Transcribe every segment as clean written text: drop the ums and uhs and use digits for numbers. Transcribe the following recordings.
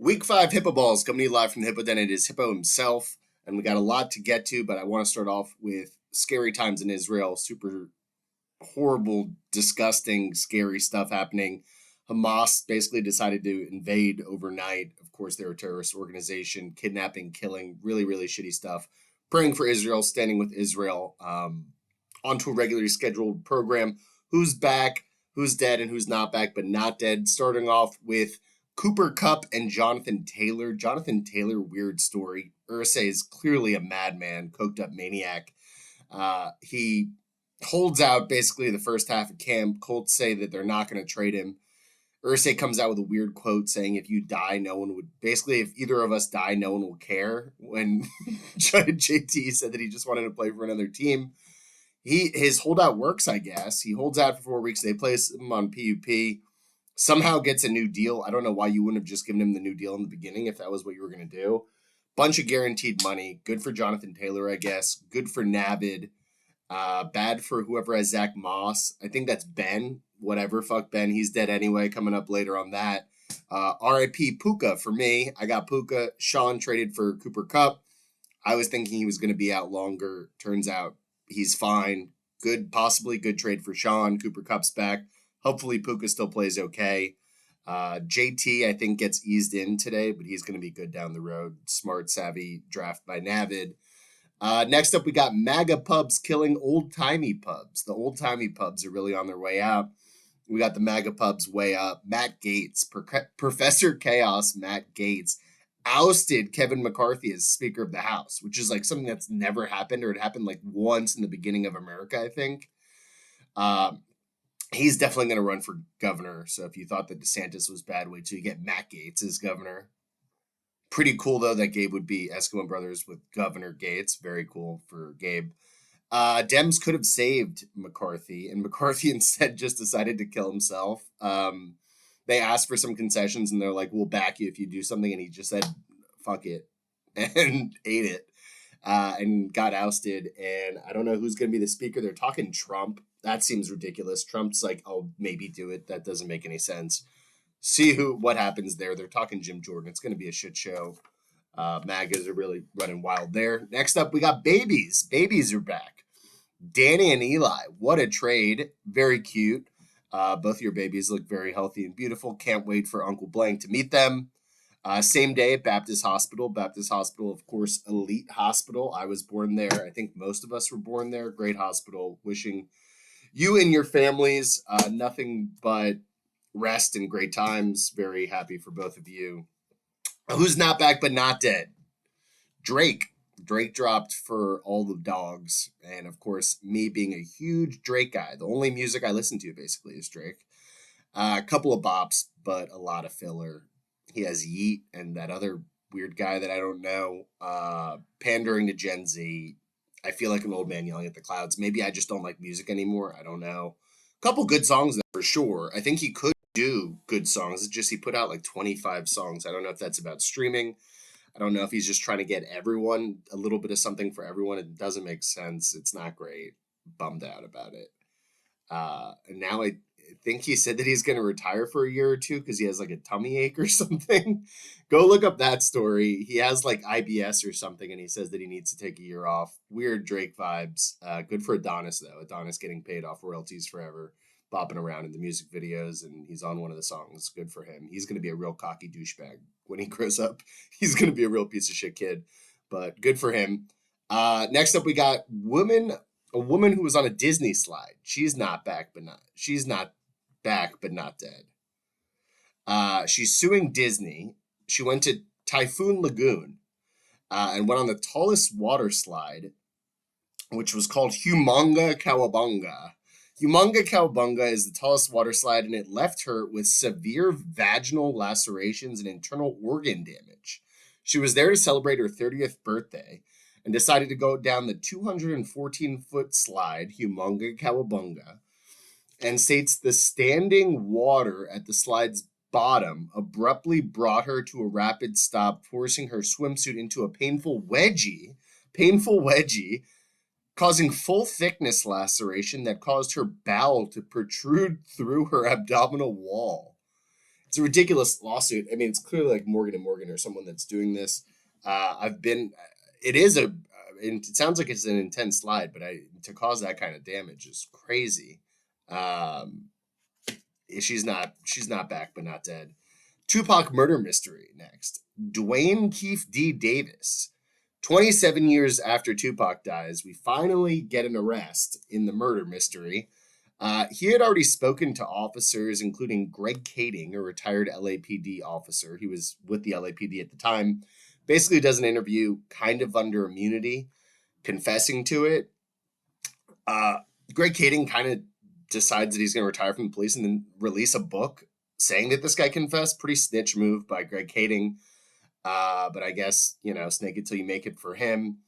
Week 5 Hippo Balls coming to you live from the Hippo Den. It is Hippo himself, and we got a lot to get to, but I want to start off with scary times in Israel. Super horrible, disgusting, scary stuff happening. Hamas basically decided to invade overnight. Of course, they're a terrorist organization, kidnapping, killing, really, really shitty stuff. Praying for Israel, standing with Israel, onto a regularly scheduled program. Who's back, who's dead, and who's not back, but not dead. Starting off with Cooper Kupp and Jonathan Taylor. Jonathan Taylor, weird story. Irsay is clearly a madman, coked up maniac. He holds out basically the first half of camp. Colts say that they're not going to trade him. Irsay comes out with a weird quote saying, if you die, no one would... Basically, if either of us die, no one will care. When JT said that he just wanted to play for another team. His holdout works, I guess. He holds out for 4 weeks. They place him on PUP. Somehow gets a new deal. I don't know why you wouldn't have just given him the new deal in the beginning if that was what you were going to do. Bunch of guaranteed money. Good for Jonathan Taylor, I guess. Good for Navid. Bad for whoever has Zach Moss. I think that's Ben. Whatever. Fuck Ben. He's dead anyway. Coming up later on that. RIP Puka for me. I got Puka. Sean traded for Cooper Kupp. I was thinking he was going to be out longer. Turns out he's fine. Good, possibly good trade for Sean. Cooper Kupp's back. Hopefully Puka still plays okay. JT, I think, gets eased in today, but he's going to be good down the road. Smart, savvy draft by Navid. Next up, we got MAGA pubs killing old-timey pubs. The old-timey pubs are really on their way out. We got the MAGA pubs way up. Matt Gaetz, Professor Chaos Matt Gaetz, ousted Kevin McCarthy as Speaker of the House, which is like something that's never happened, or it happened like once in the beginning of America, I think. He's definitely going to run for governor. So if you thought that DeSantis was bad, wait till you get Matt Gaetz as governor. Pretty cool, though, that Gabe would be Eskimo Brothers with Governor Gaetz. Very cool for Gabe. Dems could have saved McCarthy, and McCarthy instead just decided to kill himself. They asked for some concessions, and they're like, we'll back you if you do something. And he just said, fuck it, and ate it, and got ousted. And I don't know who's going to be the speaker. They're talking Trump. That seems ridiculous. Trump's like, I'll maybe do it. That doesn't make any sense. See what happens there. They're talking Jim Jordan. It's going to be a shit show. MAGAs are really running wild there. Next up, we got babies. Babies are back. Danny and Eli. What a trade. Very cute. Both of your babies look very healthy and beautiful. Can't wait for Uncle Blank to meet them. Same day at Baptist Hospital. Baptist Hospital, of course, elite hospital. I was born there. I think most of us were born there. Great hospital. Wishing you and your families nothing but rest and great times. Very happy for both of you. Who's not back but not dead? Drake. Drake dropped for all the dogs. And of course, me being a huge Drake guy. The only music I listen to basically is Drake. A couple of bops, but a lot of filler. He has Yeet and that other weird guy that I don't know. Pandering to Gen Z. I feel like an old man yelling at the clouds. Maybe I just don't like music anymore. I don't know. A couple good songs there for sure. I think he could do good songs. It's just he put out like 25 songs. I don't know if that's about streaming. I don't know if he's just trying to get everyone a little bit of something for everyone. It doesn't make sense. It's not great. Bummed out about it. And now I think he said that he's going to retire for a year or two because he has like a tummy ache or something. Go look up that story. He has like IBS or something, and he says that he needs to take a year off. Weird Drake vibes. Good for Adonis, though. Adonis getting paid off royalties forever, bopping around in the music videos, and he's on one of the songs. Good for him. He's going to be a real cocky douchebag when he grows up. He's going to be a real piece of shit kid, but good for him. Next up, we got a woman who was on a Disney slide. She's not back, but not dead. She's suing Disney. She went to Typhoon Lagoon and went on the tallest water slide, which was called Humonga Cowabunga. Humonga Cowabunga is the tallest water slide, and it left her with severe vaginal lacerations and internal organ damage. She was there to celebrate her 30th birthday and decided to go down the 214-foot slide, Humonga Cowabunga, and states the standing water at the slide's bottom abruptly brought her to a rapid stop, forcing her swimsuit into a painful wedgie, causing full thickness laceration that caused her bowel to protrude through her abdominal wall. It's a ridiculous lawsuit. I mean, it's clearly like Morgan and Morgan or someone that's doing this. I've been. It is a. It sounds like it's an intense slide, but to cause that kind of damage is crazy. Um, she's not back, but not dead. Tupac murder mystery next. Dwayne Keefe D. Davis. 27 years after Tupac dies, we finally get an arrest in the murder mystery. He had already spoken to officers, including Greg Kading, a retired LAPD officer. He was with the LAPD at the time. Basically, does an interview kind of under immunity, confessing to it. Greg Kading kind of decides that he's going to retire from the police and then release a book saying that this guy confessed. Pretty snitch move by Greg Kading. But I guess, snake it till you make it for him.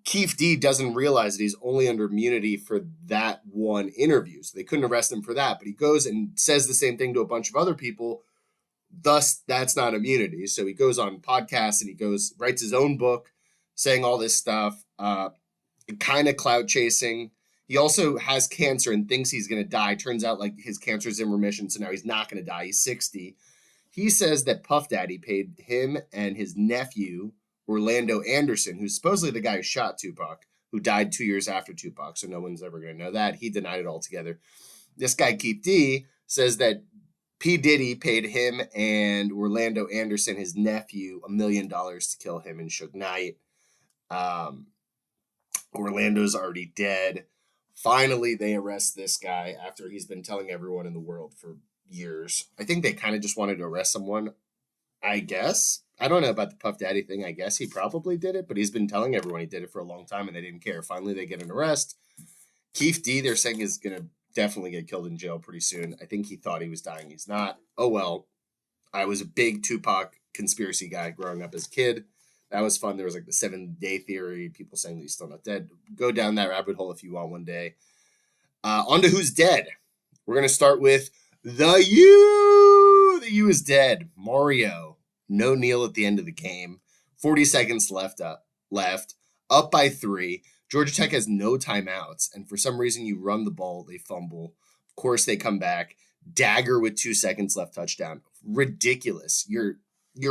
Keefe D doesn't realize that he's only under immunity for that one interview. So they couldn't arrest him for that. But he goes and says the same thing to a bunch of other people. Thus, that's not immunity. So he goes on podcasts and writes his own book saying all this stuff. Kind of clout chasing. He also has cancer and thinks he's going to die. Turns out like his cancer is in remission. So now he's not going to die. He's 60. He says that Puff Daddy paid him and his nephew, Orlando Anderson, who's supposedly the guy who shot Tupac, who died 2 years after Tupac, so no one's ever going to know that. He denied it altogether. This guy, Keith D, says that P. Diddy paid him and Orlando Anderson, his nephew, $1 million to kill him in Suge Knight. Orlando's already dead. Finally, they arrest this guy after he's been telling everyone in the world for years. I think they kind of just wanted to arrest someone, I guess. I don't know about the Puff Daddy thing. I guess he probably did it, but he's been telling everyone he did it for a long time and they didn't care. Finally, they get an arrest. Keith D, they're saying, is going to definitely get killed in jail pretty soon. I think he thought he was dying. He's not. Oh, well. I was a big Tupac conspiracy guy growing up as a kid. That was fun. There was like the 7-day theory, people saying that he's still not dead. Go down that rabbit hole if you want one day. On to who's dead. We're going to start with the U. The U is dead. Mario. No kneel at the end of the game. 40 seconds left. Up by 3. Georgia Tech has no timeouts. And for some reason, you run the ball. They fumble. Of course, they come back. Dagger with 2 seconds left. Touchdown. Ridiculous. You're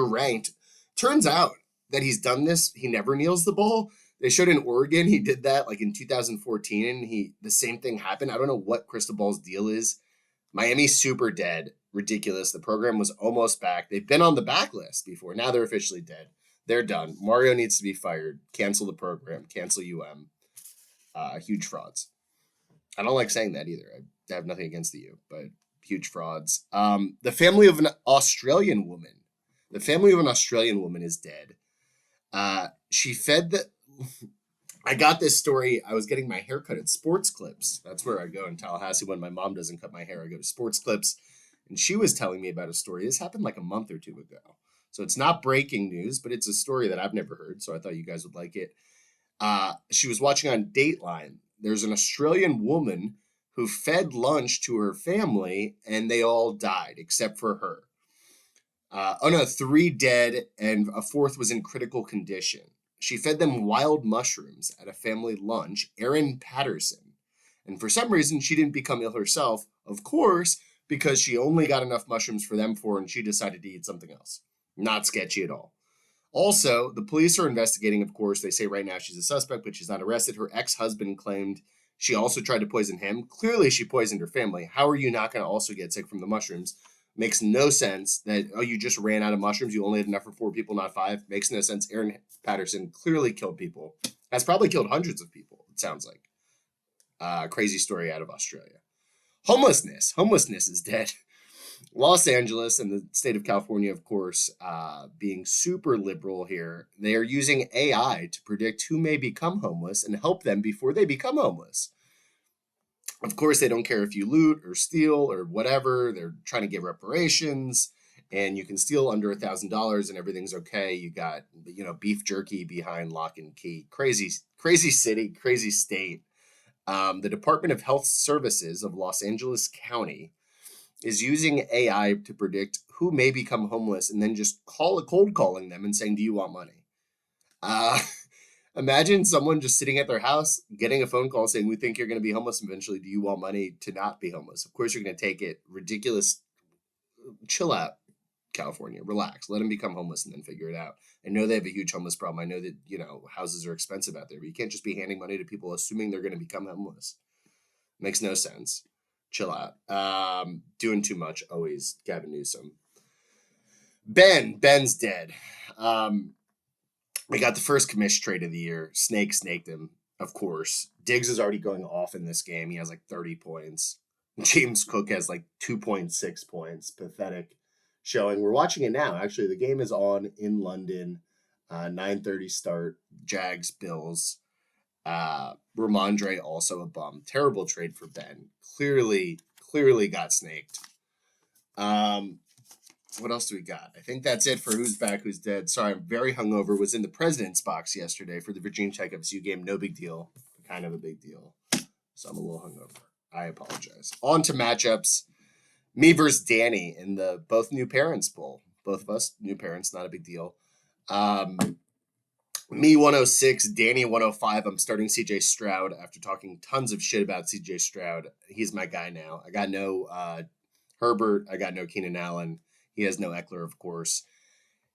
ranked. Turns out that he's done this. He never kneels the ball. They showed in Oregon. He did that like in 2014. And the same thing happened. I don't know what Cristobal's deal is. Miami's super dead. Ridiculous. The program was almost back. They've been on the backlist before. Now they're officially dead. They're done. Mario needs to be fired. Cancel the program. Cancel UM. Huge frauds. I don't like saying that either. I have nothing against the U, but huge frauds. The family of an Australian woman. The family of an Australian woman is dead. She fed the... I got this story. I was getting my hair cut at Sports Clips. That's where I go in Tallahassee when my mom doesn't cut my hair. I go to Sports Clips. And she was telling me about a story. This happened like a month or two ago. So it's not breaking news, but it's a story that I've never heard. So I thought you guys would like it. She was watching on Dateline. There's an Australian woman who fed lunch to her family, and they all died except for her. 3 dead, and a 4th was in critical condition. She fed them wild mushrooms at a family lunch, Erin Patterson. And for some reason, she didn't become ill herself, of course, because she only got enough mushrooms for them 4, and she decided to eat something else. Not sketchy at all. Also, the police are investigating, of course. They say right now she's a suspect, but she's not arrested. Her ex-husband claimed she also tried to poison him. Clearly, she poisoned her family. How are you not going to also get sick from the mushrooms? Makes no sense that, you just ran out of mushrooms. You only had enough for 4 people, not 5. Makes no sense. Erin Patterson clearly killed people. Has probably killed hundreds of people, it sounds like. Crazy story out of Australia. Homelessness. Homelessness is dead. Los Angeles and the state of California, of course, being super liberal here. They are using AI to predict who may become homeless and help them before they become homeless. Of course, they don't care if you loot or steal or whatever. They're trying to get reparations, and you can steal under $1,000 and everything's okay. You got, beef jerky behind lock and key. Crazy city, crazy state. The Department of Health Services of Los Angeles County is using AI to predict who may become homeless and then just cold calling them and saying, do you want money? Imagine someone just sitting at their house, getting a phone call saying, we think you're going to be homeless eventually. Do you want money to not be homeless? Of course, you're going to take it. Ridiculous chill out, California. Relax. Let them become homeless and then figure it out. I know they have a huge homeless problem. I know that, houses are expensive out there, but you can't just be handing money to people assuming they're going to become homeless. Makes no sense. Chill out. Doing too much. Always Gavin Newsom. Ben's dead. We got the first commish trade of the year. Snaked him, of course. Diggs is already going off in this game. He has like 30 points. James Cook has like 2.6 points. Pathetic showing. We're watching it now. Actually, the game is on in London. 9:30 start. Jags, Bills. Ramondre also a bum. Terrible trade for Ben. Clearly got snaked. What else do we got? I think that's it for Who's Back, Who's Dead. Sorry, I'm very hungover. Was in the president's box yesterday for the Virginia Tech FSU game. No big deal. Kind of a big deal. So I'm a little hungover. I apologize. On to matchups. Me versus Danny in the both new parents bowl. Both of us, new parents, not a big deal. Me 106, Danny 105. I'm starting CJ Stroud after talking tons of shit about CJ Stroud. He's my guy now. I got no Herbert. I got no Keenan Allen. He has no Eckler, of course.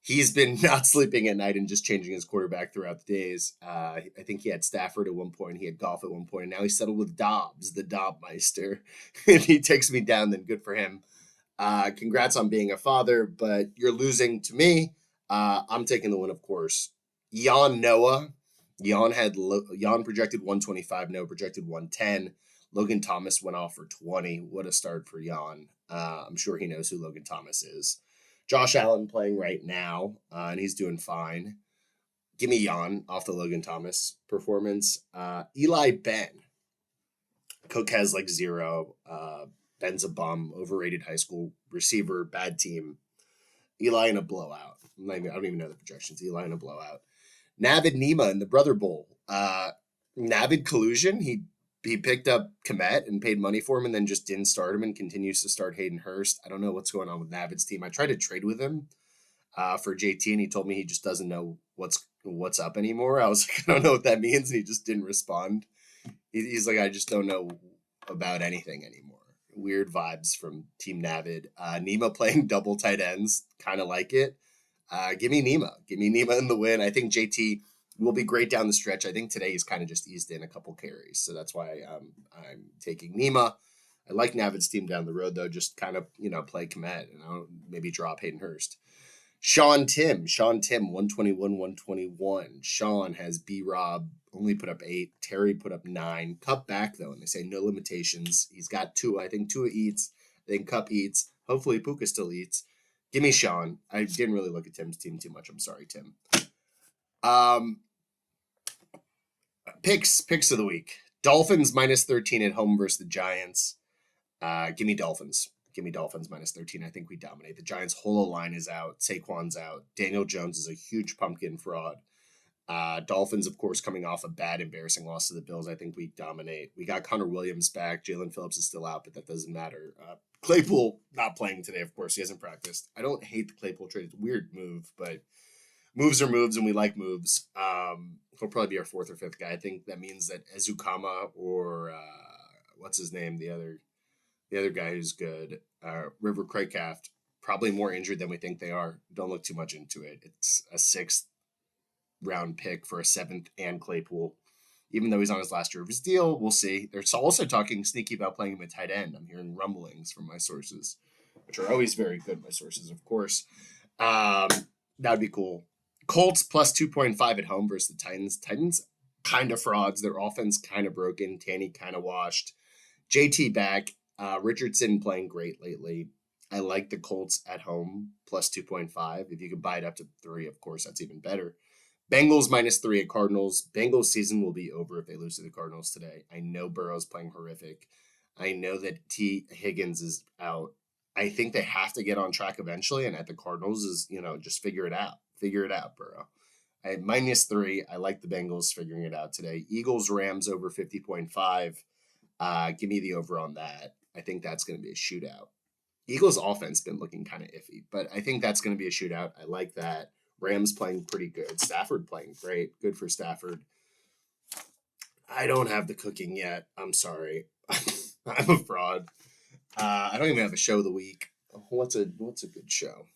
He's been not sleeping at night and just changing his quarterback throughout the days. I think he had Stafford at one point. He had Goff at one point. And now he's settled with Dobbs, the Dobmeister. If he takes me down, then good for him. Congrats on being a father, but you're losing to me. I'm taking the win, of course. Noah. Jan projected 125. Noah projected 110. Logan Thomas went off for 20. What a start for Jan. I'm sure he knows who Logan Thomas is. Josh Allen playing right now, and he's doing fine. Give me Jan off the Logan Thomas performance. Eli Ben. Cook has like 0. Ben's a bum, overrated high school receiver, bad team. Eli in a blowout. I don't even know the projections. Eli in a blowout. Navid Nima in the Brother Bowl. Navid collusion. He picked up Komet and paid money for him and then just didn't start him and continues to start Hayden Hurst. I don't know what's going on with Navid's team. I tried to trade with him for JT and he told me he just doesn't know what's up anymore. I was like, I don't know what that means. And he just didn't respond. He's like, I just don't know about anything anymore. Weird vibes from Team Navid. Nima playing double tight ends. Kind of like it. Give me Nima. Give me Nima in the win. I think JT will be great down the stretch. I think today he's kind of just eased in a couple carries. So that's why I'm taking Nima. I like Navid's team down the road, though. Just kind of, play Komet and maybe drop Hayden Hurst. Sean Tim, 121, 121. Sean has B-Rob only put up 8. Terry put up 9. Cup back, though, and they say no limitations. He's got 2. I think Tua eats. I think Cup eats. Hopefully Puka still eats. Give me Sean. I didn't really look at Tim's team too much. I'm sorry, Tim. Picks of the week. Dolphins minus 13 at home versus the Giants. Give me Dolphins. Give me Dolphins minus 13. I think we dominate. The Giants' whole line is out. Saquon's out. Daniel Jones is a huge pumpkin fraud. Dolphins, of course, coming off a bad, embarrassing loss to the Bills. I think we dominate. We got Connor Williams back. Jalen Phillips is still out, but that doesn't matter. Claypool not playing today, of course. He hasn't traced. I don't hate the Claypool trade. It's a weird move, but moves are moves, and we like moves. He'll probably be our 4th or 5th guy. I think that means that Ezukama or what's his name? The other guy who's good, River Craycraft, probably more injured than we think they are. Don't look too much into it. It's a 6th round pick for a 7th and Claypool. Even though he's on his last year of his deal, we'll see. They're also talking sneaky about playing him at tight end. I'm hearing rumblings from my sources, which are always very good, my sources, of course. That would be cool. Colts plus 2.5 at home versus the Titans. Titans kind of frauds. Their offense kind of broken. Tanny kind of washed. JT back. Richardson playing great lately. I like the Colts at home plus 2.5. If you could buy it up to 3, of course, that's even better. Bengals minus 3 at Cardinals. Bengals season will be over if they lose to the Cardinals today. I know Burrow's playing horrific. I know that T. Higgins is out. I think they have to get on track eventually, and at the Cardinals is, just figure it out. Figure it out, Burrow. At minus 3, I like the Bengals figuring it out today. Eagles, Rams over 50.5. Give me the over on that. I think that's going to be a shootout. Eagles offense been looking kind of iffy, but I think that's going to be a shootout. I like that. Rams playing pretty good. Stafford playing great. Good for Stafford. I don't have the cooking yet. I'm sorry. I'm a fraud. I don't even have a show of the week. What's a good show?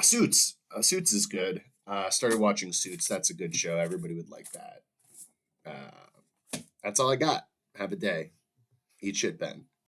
Suits. Suits is good. Started watching Suits. That's a good show. Everybody would like that. That's all I got. Have a day. Eat shit, Ben.